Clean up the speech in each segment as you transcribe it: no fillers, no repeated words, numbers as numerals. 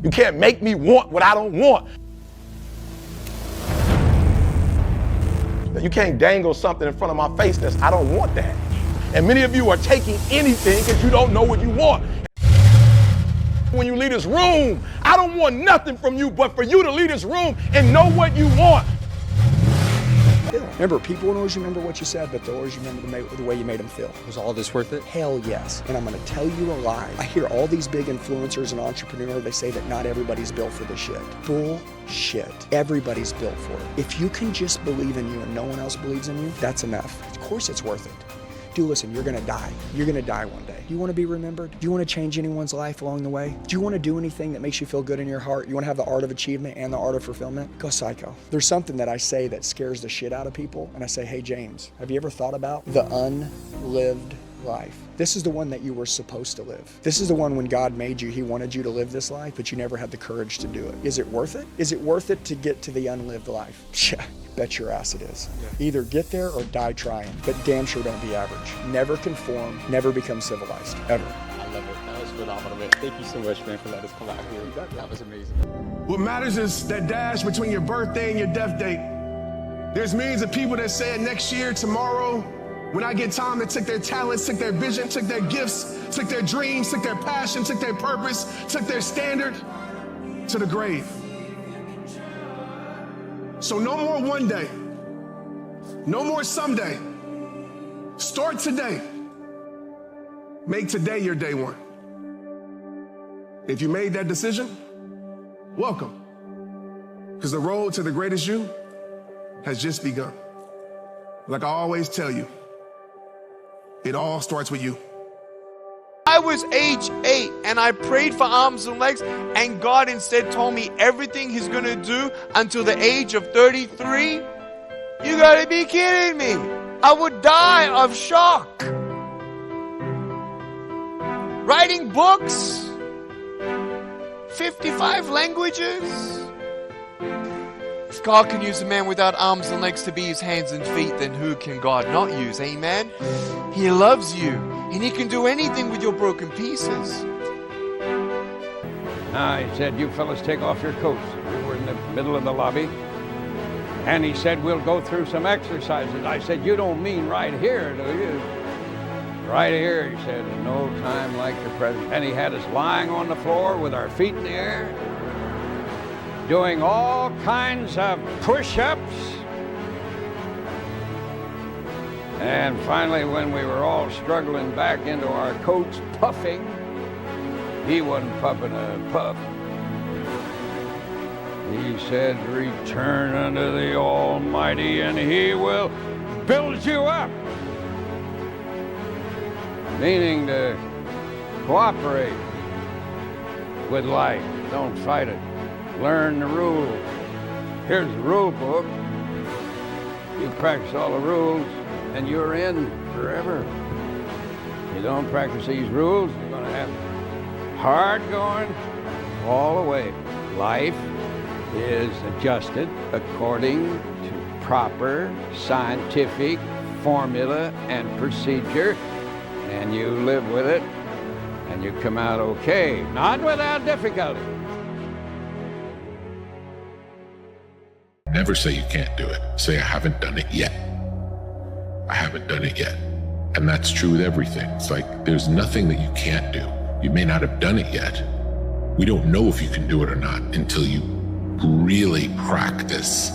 You can't make me want what I don't want. You can't dangle something in front of my face that's, I don't want that. And many of you are taking anything because you don't know what you want. When you leave this room, I don't want nothing from you but for you to leave this room and know what you want. Remember, people won't always remember what you said, but they'll always remember the way you made them feel. Was all this worth it? Hell yes. And I'm going to tell you a lie. I hear all these big influencers and entrepreneurs, they say that not everybody's built for this shit. Bullshit. Everybody's built for it. If you can just believe in you and no one else believes in you, that's enough. Of course it's worth it. Dude, listen, you're gonna die. You're gonna die one day. Do you wanna be remembered? Do you wanna change anyone's life along the way? Do you wanna do anything that makes you feel good in your heart? You wanna have the art of achievement and the art of fulfillment? Go psycho. There's something that I say that scares the shit out of people, and I say, hey James, have you ever thought about the unlived life? This is the one that you were supposed to live. This is the one when God made you, he wanted you to live this life, but you never had the courage to do it. Is it worth it? Is it worth it to get to the unlived life? Yeah. Bet your ass it is. Yeah. Either get there or die trying, but damn sure don't be average. Never conform, never become civilized, ever. I love it. That was phenomenal, man. Thank you so much, man, for letting us come out here. That was amazing. What matters is that dash between your birthday and your death date. There's millions of people that say next year, tomorrow, when I get time, that took their talents, took their vision, took their gifts, took their dreams, took their passion, took their purpose, took their standard to the grave. So no more one day, no more someday. Start today. Make today your day one. If you made that decision, welcome. Because the road to the greatest you has just begun. Like I always tell you, it all starts with you. I was age 8 and I prayed for arms and legs, and God instead told me everything he's gonna do until the age of 33. You gotta be kidding me. I would die of shock. Writing books, 55 languages. If God can use a man without arms and legs to be his hands and feet, then who can God not use? Amen? He loves you, and he can do anything with your broken pieces. He said, you fellas take off your coats. We were in the middle of the lobby. And he said, we'll go through some exercises. I said, you don't mean right here, do you? Right here, he said, no time like the present. And he had us lying on the floor with our feet in the air, doing all kinds of push-ups. And finally, when we were all struggling back into our coats, puffing, he wasn't puffing a puff. He said, return unto the Almighty and he will build you up. Meaning to cooperate with life. Don't fight it. Learn the rules. Here's the rule book. You practice all the rules and you're in forever. You don't practice these rules, you're going to have hard going all the way. Life is adjusted according to proper scientific formula and procedure, and you live with it, and you come out okay, not without difficulty. Never say you can't do it. Say, I haven't done it yet. I haven't done it yet. And that's true with everything. It's like, there's nothing that you can't do. You may not have done it yet. We don't know if you can do it or not until you really practice.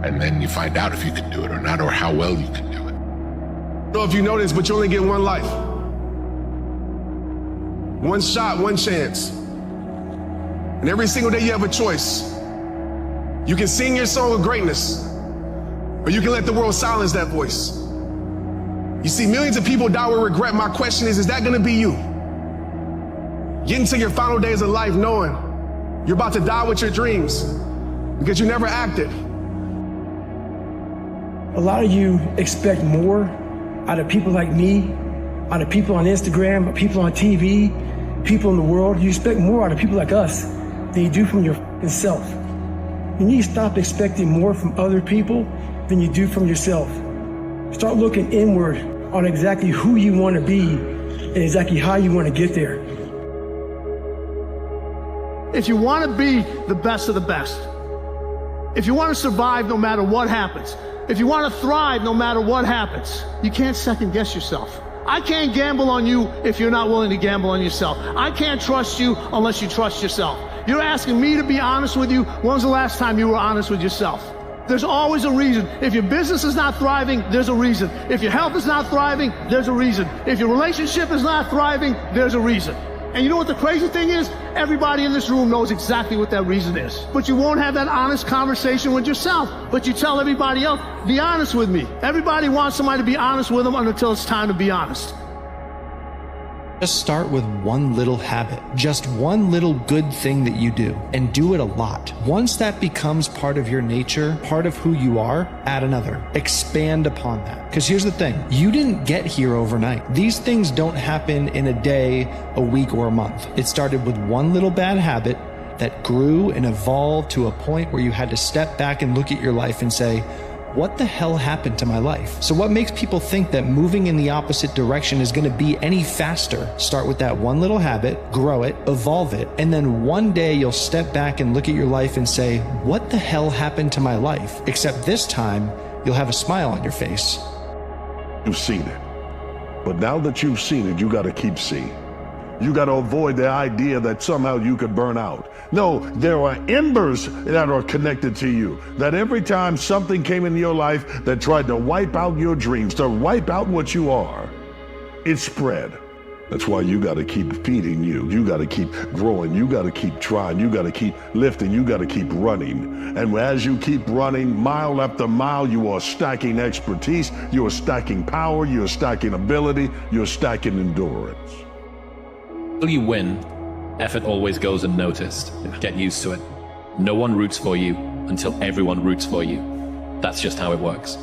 And then you find out if you can do it or not, or how well you can do it. I don't know if you know this, but you only get one life. One shot, one chance. And every single day you have a choice. You can sing your song of greatness, or you can let the world silence that voice. You see, millions of people die with regret. My question is that gonna be you? Get into your final days of life knowing you're about to die with your dreams because you never acted. A lot of you expect more out of people like me, out of people on Instagram, people on TV, people in the world. You expect more out of people like us than you do from your self. You need to stop expecting more from other people than you do from yourself. Start looking inward on exactly who you want to be and exactly how you want to get there. If you want to be the best of the best, if you want to survive no matter what happens, if you want to thrive no matter what happens, you can't second guess yourself. I can't gamble on you if you're not willing to gamble on yourself. I can't trust you unless you trust yourself. You're asking me to be honest with you. When was the last time you were honest with yourself? There's always a reason. If your business is not thriving, there's a reason. If your health is not thriving, there's a reason. If your relationship is not thriving, there's a reason. And you know what the crazy thing is? Everybody in this room knows exactly what that reason is. But you won't have that honest conversation with yourself. But you tell everybody else, be honest with me. Everybody wants somebody to be honest with them until it's time to be honest. Just start with one little habit, just one little good thing that you do, and do it a lot. Once that becomes part of your nature, part of who you are, add another. Expand upon that. Because here's the thing, you didn't get here overnight. These things don't happen in a day, a week, or a month. It started with one little bad habit that grew and evolved to a point where you had to step back and look at your life and say, what the hell happened to my life? So what makes people think that moving in the opposite direction is going to be any faster? Start with that one little habit, grow it, evolve it, and then one day you'll step back and look at your life and say, what the hell happened to my life? Except this time, you'll have a smile on your face. You've seen it. But now that you've seen it, you got to keep seeing. You got to avoid the idea that somehow you could burn out. No, there are embers that are connected to you. That every time something came into your life that tried to wipe out your dreams, to wipe out what you are, it spread. That's why you got to keep feeding you. You got to keep growing. You got to keep trying. You got to keep lifting. You got to keep running. And as you keep running, mile after mile, you are stacking expertise. You are stacking power. You are stacking ability. You are stacking endurance. Until you win, effort always goes unnoticed. Get used to it. No one roots for you until everyone roots for you. That's just how it works.